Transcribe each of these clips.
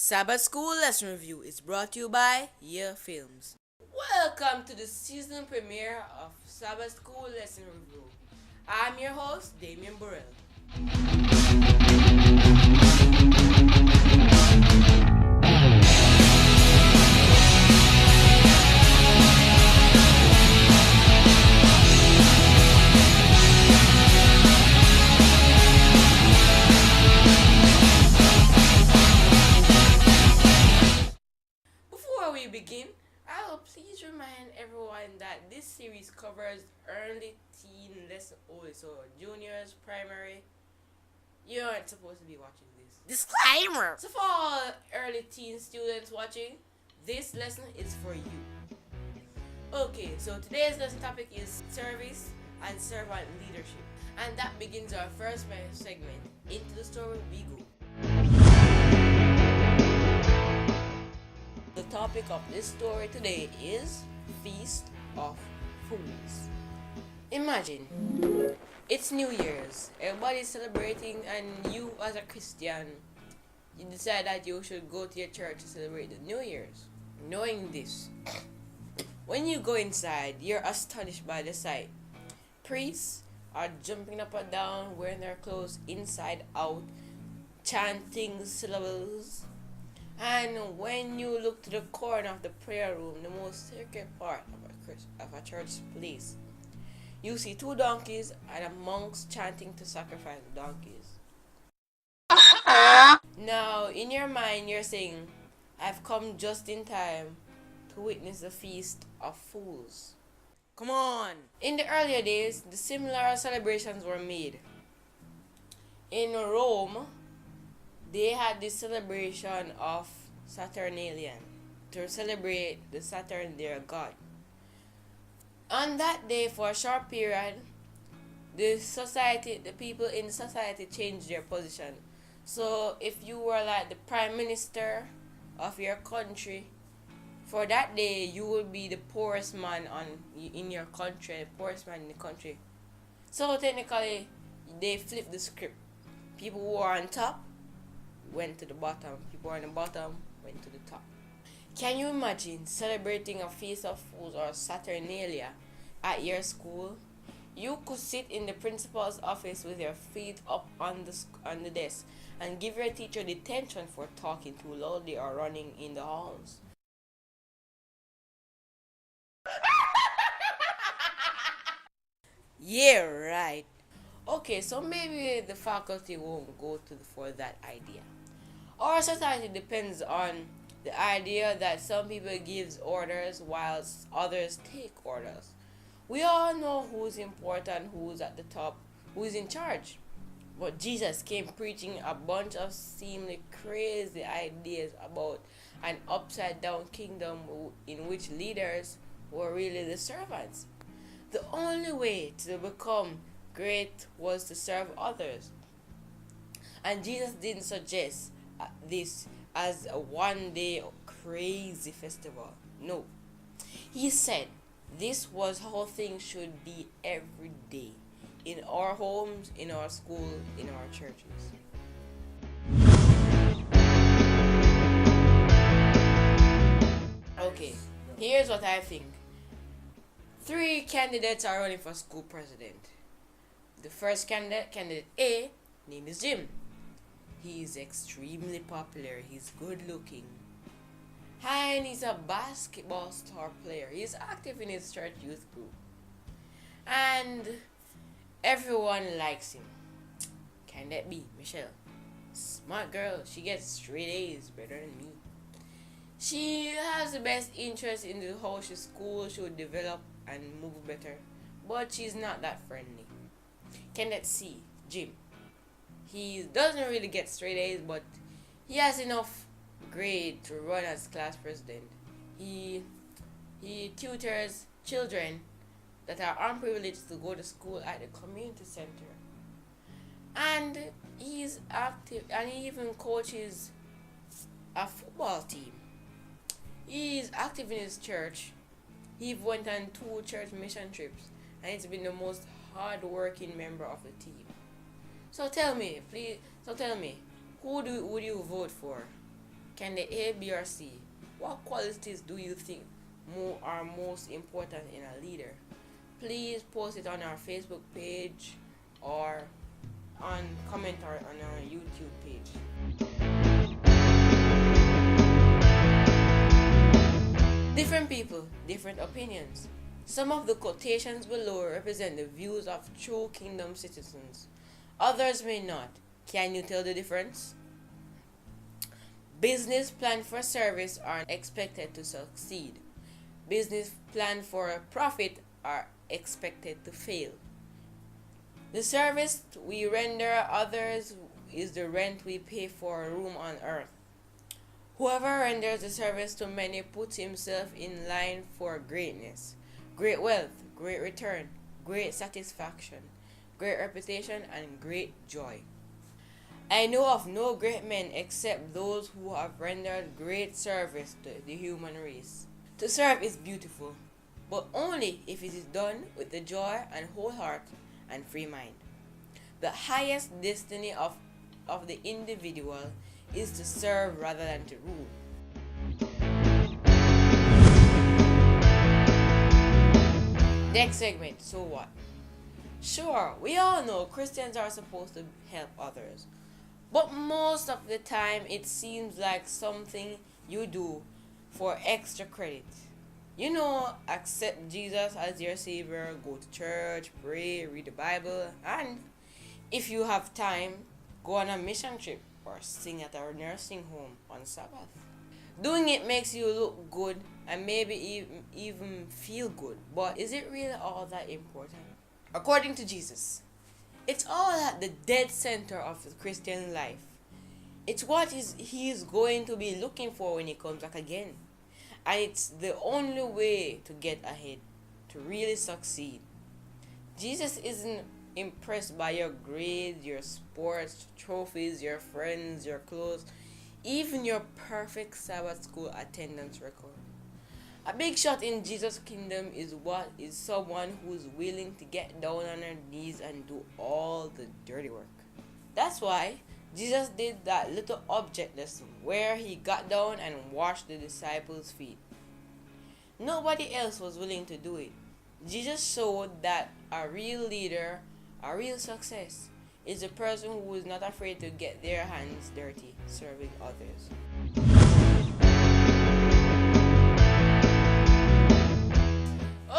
Sabbath School Lesson Review is brought to you by Year Films. Welcome to the season premiere of Sabbath School Lesson Review. I'm your host, Damion Burrell. Before we begin, I will please remind everyone that this series covers early teen lesson only, so juniors, primary, you aren't supposed to be watching this. Disclaimer! So for all early teen students watching, this lesson is for you. Okay, so today's lesson topic is service and servant leadership. And that begins our first segment. Into the story we go. The topic of this story today is Feast of Fools. Imagine, it's New Year's, everybody's celebrating, and you as a Christian, you decide that you should go to your church to celebrate the New Year's. Knowing this, when you go inside, you're astonished by the sight. Priests are jumping up and down, wearing their clothes inside out, chanting syllables. And when you look to the corner of the prayer room, the most sacred part of a church place, you see two donkeys and a monks chanting to sacrifice the donkeys. Now, in your mind, you're saying, I've come just in time to witness the Feast of Fools. Come on! In the earlier days, the similar celebrations were made. In Rome, they had this celebration of Saturnalia to celebrate the Saturn, their god. On that day, for a short period, the people in society changed their position. So if you were like the prime minister of your country, for that day you would be the poorest man in your country, the poorest man in the country. So technically, they flipped the script. People who are on top went to the bottom. People on the bottom went to the top. Can you imagine celebrating a Feast of Fools or Saturnalia at your school? You could sit in the principal's office with your feet up on the desk and give your teacher detention for talking too loudly or running in the halls. Yeah, right. Okay, so maybe the faculty won't go for that idea. Our society depends on the idea that some people gives orders whilst others take orders. We all know who's important, who's at the top, who's in charge. But Jesus came preaching a bunch of seemingly crazy ideas about an upside down kingdom in which leaders were really the servants. The only way to become great was to serve others. And Jesus didn't suggest this as a one day crazy festival. No. He said this was how things should be every day. In our homes, in our school, in our churches. Okay, here's what I think. 3 candidates are running for school president. The first candidate A, name is Jim. He is extremely popular. He's good looking. And he's a basketball star player. He's active in his church youth group. And everyone likes him. Candidate B, Michelle. Smart girl. She gets straight A's, better than me. She has the best interest in the how school should develop and move better. But she's not that friendly. Candidate C, Jim. He doesn't really get straight A's, but he has enough grade to run as class president. He tutors children that are unprivileged to go to school at the community center. And he's active, and he even coaches a football team. He is active in his church. He went on 2 church mission trips, and he's been the most hard-working member of the team. So tell me, please. So tell me, would you vote for? Candidate A, B, or C? What qualities do you think are most important in a leader? Please post it on our Facebook page or comment or on our YouTube page. Different people, different opinions. Some of the quotations below represent the views of true kingdom citizens. Others may not. Can you tell the difference? Business planned for service are expected to succeed. Business planned for a profit are expected to fail. The service we render others is the rent we pay for a room on earth. Whoever renders the service to many puts himself in line for greatness, great wealth, great return, great satisfaction, great reputation, and great joy. I know of no great men except those who have rendered great service to the human race. To serve is beautiful, but only if it is done with the joy and whole heart and free mind. The highest destiny of the individual is to serve rather than to rule. Next segment, so what? Sure, we all know Christians are supposed to help others, but most of the time it seems like something you do for extra credit. You know, accept Jesus as your Savior, go to church, pray, read the Bible, and if you have time, go on a mission trip or sing at a nursing home on Sabbath. Doing it makes you look good and maybe even feel good, but is it really all that important? According to Jesus, it's all at the dead center of the Christian life. It's what he is going to be looking for when he comes back again. And it's the only way to get ahead, to really succeed. Jesus isn't impressed by your grades, your sports, trophies, your friends, your clothes, even your perfect Sabbath School attendance record. A big shot in Jesus' kingdom is someone who's willing to get down on her knees and do all the dirty work. That's why Jesus did that little object lesson where he got down and washed the disciples' feet. Nobody else was willing to do it. Jesus showed that a real leader, a real success, is a person who is not afraid to get their hands dirty serving others.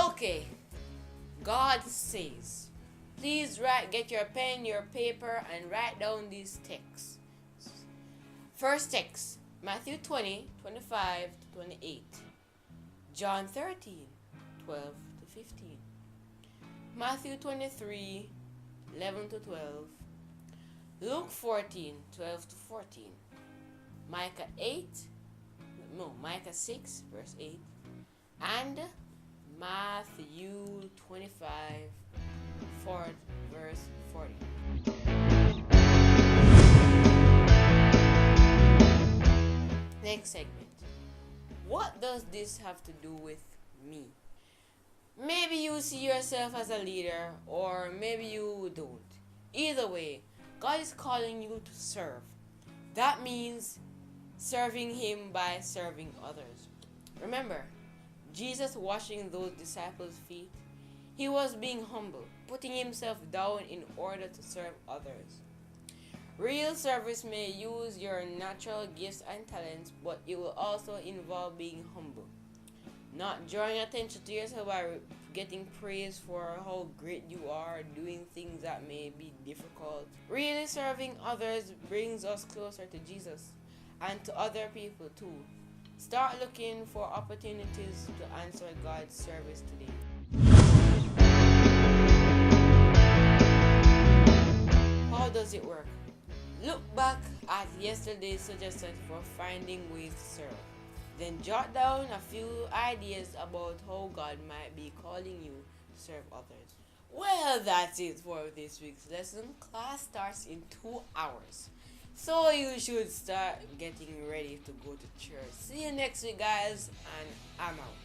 Okay, God says, please get your pen, your paper, and write down these texts. First text, Matthew 20, 25 to 28. John 13, 12 to 15. Matthew 23, 11 to 12. Luke 14, 12 to 14. Micah 6, verse 8. And Matthew 25, 4, verse 40. Next segment. What does this have to do with me? Maybe you see yourself as a leader, or maybe you don't. Either way, God is calling you to serve. That means serving Him by serving others. Remember, Jesus washing those disciples' feet, He was being humble, putting Himself down in order to serve others. Real service may use your natural gifts and talents, but it will also involve being humble. Not drawing attention to yourself by getting praise for how great you are, doing things that may be difficult. Really serving others brings us closer to Jesus and to other people too. Start looking for opportunities to answer God's service today. How does it work? Look back at yesterday's suggestions for finding ways to serve. Then jot down a few ideas about how God might be calling you to serve others. Well, that's it for this week's lesson. Class starts in 2 hours, so you should start getting ready to go to church. See you next week, guys, and I'm out.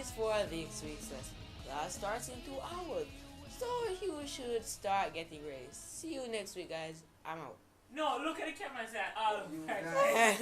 is for this week's lesson. Class starts in 2 hours, so you should start getting ready. See you next week, guys. I'm out. No, look at the camera and say, all of You you. guys.